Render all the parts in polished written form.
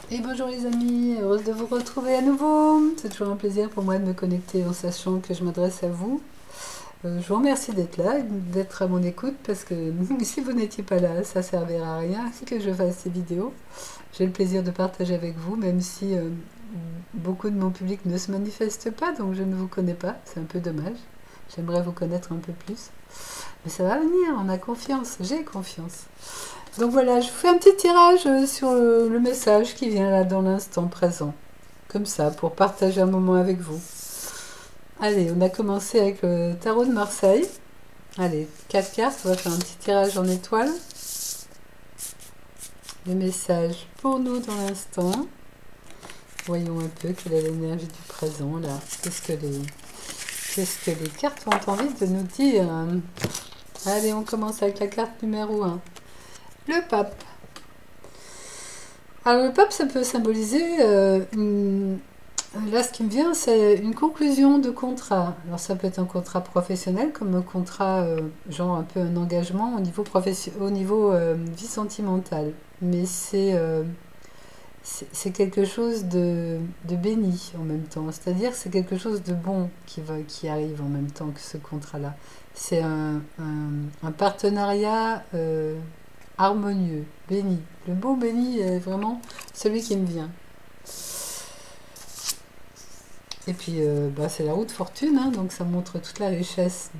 Et bonjour les amis, heureuse de vous retrouver à nouveau. C'est toujours un plaisir pour moi de me connecter en sachant que je m'adresse à vous. Je vous remercie d'être là, d'être à mon écoute parce que si vous n'étiez pas là, ça ne servira à rien que je fasse ces vidéos. J'ai le plaisir de partager avec vous, même si beaucoup de mon public ne se manifeste pas, donc je ne vous connais pas. C'est un peu dommage. J'aimerais vous connaître un peu plus. Mais ça va venir, on a confiance, j'ai confiance. Donc voilà, je vous fais un petit tirage sur le message qui vient là dans l'instant présent. Comme ça, pour partager un moment avec vous. Allez, on a commencé avec le tarot de Marseille. Allez, 4 cartes, on va faire un petit tirage en étoiles. Les messages pour nous dans l'instant. Voyons un peu quelle est l'énergie du présent là. Qu'est-ce que les cartes ont envie de nous dire? Allez, on commence avec la carte numéro 1. Le pape. Alors le pape, ça peut symboliser, là ce qui me vient, c'est une conclusion de contrat. Alors ça peut être un contrat professionnel, comme un contrat, genre un peu un engagement au niveau vie sentimentale. Mais c'est quelque chose de béni en même temps. C'est-à-dire c'est quelque chose de bon qui arrive en même temps que ce contrat-là. C'est un partenariat harmonieux, béni. Le mot béni est vraiment celui qui me vient. Et puis, c'est la roue de fortune, hein, donc ça montre toute la richesse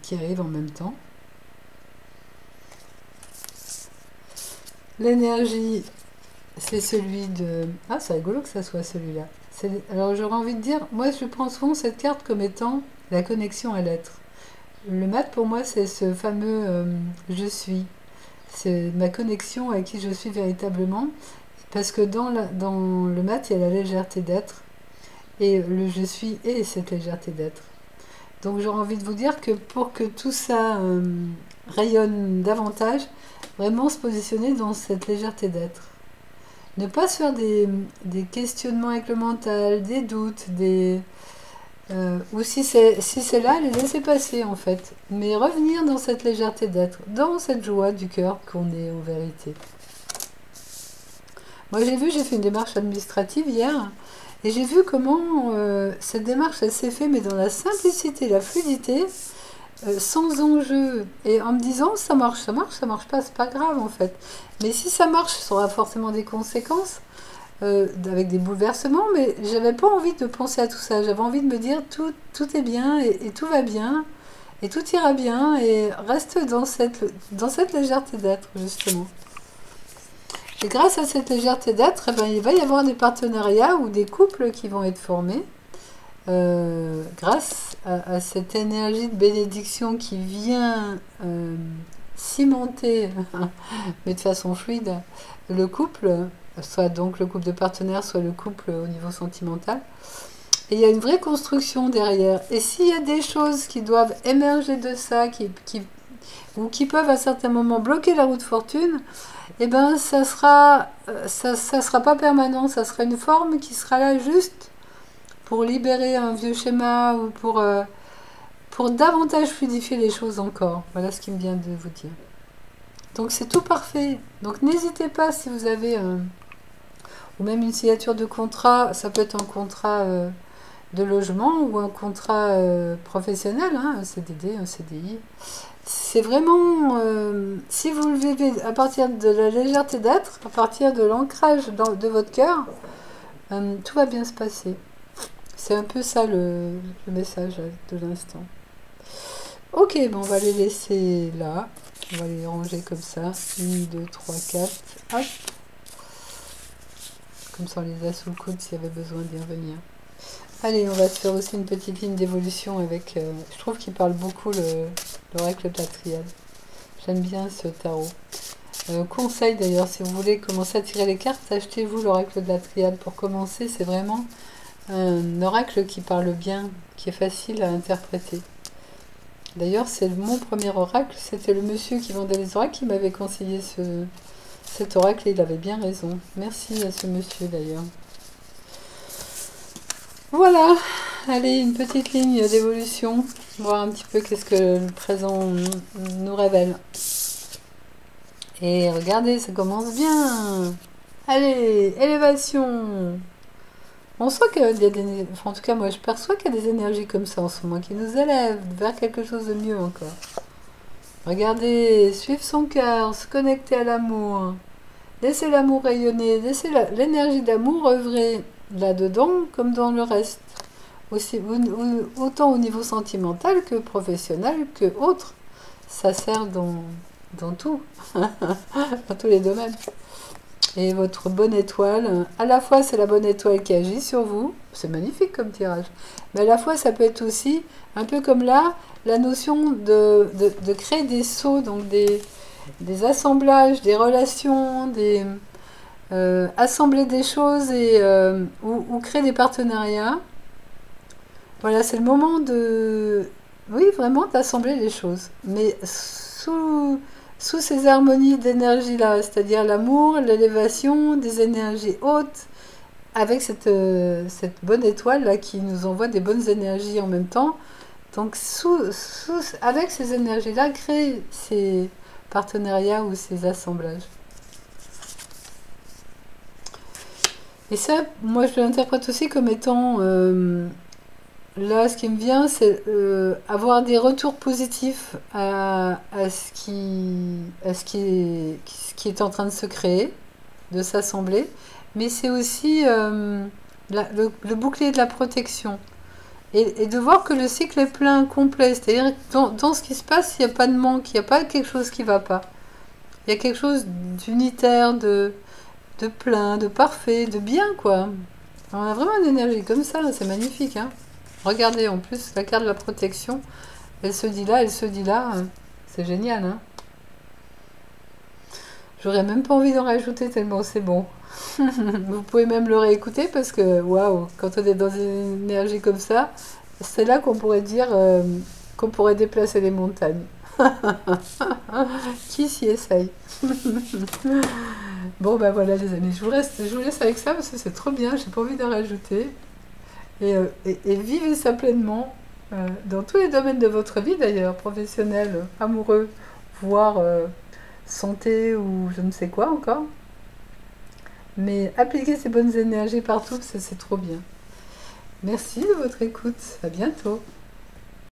qui arrive en même temps. L'énergie, c'est celui de... Ah, c'est rigolo que ça soit celui-là. Alors, j'aurais envie de dire, moi, je prends souvent cette carte comme étant la connexion à l'être. Le mat, pour moi, c'est ce fameux je suis. C'est ma connexion à qui je suis véritablement. Parce que dans le mat, il y a la légèreté d'être. Et le je suis est cette légèreté d'être. Donc j'aurais envie de vous dire que pour que tout ça rayonne davantage, vraiment se positionner dans cette légèreté d'être. Ne pas se faire des questionnements avec le mental, des doutes, ou si c'est là, les laisser passer en fait. Mais revenir dans cette légèreté d'être, dans cette joie du cœur qu'on est en vérité. Moi j'ai fait une démarche administrative hier, et j'ai vu comment cette démarche elle s'est faite, mais dans la simplicité, la fluidité, sans enjeu, et en me disant ça marche pas, c'est pas grave en fait. Mais si ça marche, ça aura forcément des conséquences, avec des bouleversements, mais j'avais pas envie de penser à tout ça. J'avais envie de me dire tout est bien et tout va bien et tout ira bien et reste dans cette légèreté d'être justement. Et grâce à cette légèreté d'être, il va y avoir des partenariats ou des couples qui vont être formés grâce à cette énergie de bénédiction qui vient cimenter, mais de façon fluide, le couple, soit donc le couple de partenaires, soit le couple au niveau sentimental. Et il y a une vraie construction derrière. Et s'il y a des choses qui doivent émerger de ça, ou qui peuvent à certains moments bloquer la roue de fortune, eh ben ça sera pas permanent, ça sera une forme qui sera là juste pour libérer un vieux schéma ou pour davantage fluidifier les choses encore. Voilà ce qui me vient de vous dire. Donc c'est tout parfait. Donc n'hésitez pas si vous avez ou même une signature de contrat, ça peut être un contrat de logement ou un contrat professionnel, hein, un CDD, un CDI. C'est vraiment, si vous le vivez à partir de la légèreté d'être, à partir de l'ancrage de votre cœur, tout va bien se passer. C'est un peu ça le message de l'instant. Ok, bon, on va les laisser là. On va les ranger comme ça. 1, 2, 3, 4. Hop. Comme ça, on les a sous le coude s'il y avait besoin d'y revenir. Allez, on va se faire aussi une petite ligne d'évolution avec... je trouve qu'il parle beaucoup l'oracle de la triade. J'aime bien ce tarot. Conseil d'ailleurs, si vous voulez commencer à tirer les cartes, achetez-vous l'oracle de la triade pour commencer. C'est vraiment un oracle qui parle bien, qui est facile à interpréter. D'ailleurs, c'est mon premier oracle. C'était le monsieur qui vendait les oracles qui m'avait conseillé cet oracle et il avait bien raison. Merci à ce monsieur d'ailleurs. Voilà, allez, une petite ligne d'évolution, voir un petit peu qu'est-ce que le présent nous révèle. Et regardez, ça commence bien. Allez, élévation. On sent qu'il y a des... Enfin, en tout cas, moi, je perçois qu'il y a des énergies comme ça en ce moment qui nous élèvent vers quelque chose de mieux encore. Regardez, suivre son cœur, se connecter à l'amour. Laissez l'amour rayonner, laissez l'énergie d'amour œuvrer là-dedans comme dans le reste. Aussi, autant au niveau sentimental que professionnel que autre. Ça sert dans tout, dans tous les domaines. Et votre bonne étoile, à la fois c'est la bonne étoile qui agit sur vous, c'est magnifique comme tirage, mais à la fois ça peut être aussi, un peu comme là, la notion de créer des sauts, donc des assemblages, des relations, assembler des choses et, ou créer des partenariats. Voilà, c'est le moment de... Oui, vraiment d'assembler les choses, mais sous ces harmonies d'énergie-là, c'est-à-dire l'amour, l'élévation, des énergies hautes, avec cette bonne étoile-là qui nous envoie des bonnes énergies en même temps. Donc, avec ces énergies-là, créer ces partenariats ou ces assemblages. Et ça, moi, je l'interprète aussi comme étant... là, ce qui me vient, c'est avoir des retours positifs à ce qui est en train de se créer, de s'assembler. Mais c'est aussi le bouclier de la protection. Et de voir que le cycle est plein, complet. C'est-à-dire que dans ce qui se passe, il n'y a pas de manque, il n'y a pas quelque chose qui ne va pas. Il y a quelque chose d'unitaire, de plein, de parfait, de bien, quoi. On a vraiment une énergie comme ça, c'est magnifique, hein. Regardez, en plus, la carte de la protection, elle se dit là, elle se dit là. C'est génial, hein. J'aurais même pas envie d'en rajouter tellement c'est bon. Vous pouvez même le réécouter parce que, waouh, quand on est dans une énergie comme ça, c'est là qu'on pourrait dire qu'on pourrait déplacer les montagnes. Qui s'y essaye? Bon, ben voilà, les amis, je vous laisse avec ça parce que c'est trop bien, j'ai pas envie d'en rajouter. Et vivez ça pleinement dans tous les domaines de votre vie d'ailleurs, professionnel, amoureux, voire santé ou je ne sais quoi encore. Mais appliquez ces bonnes énergies partout, c'est trop bien. Merci de votre écoute, à bientôt.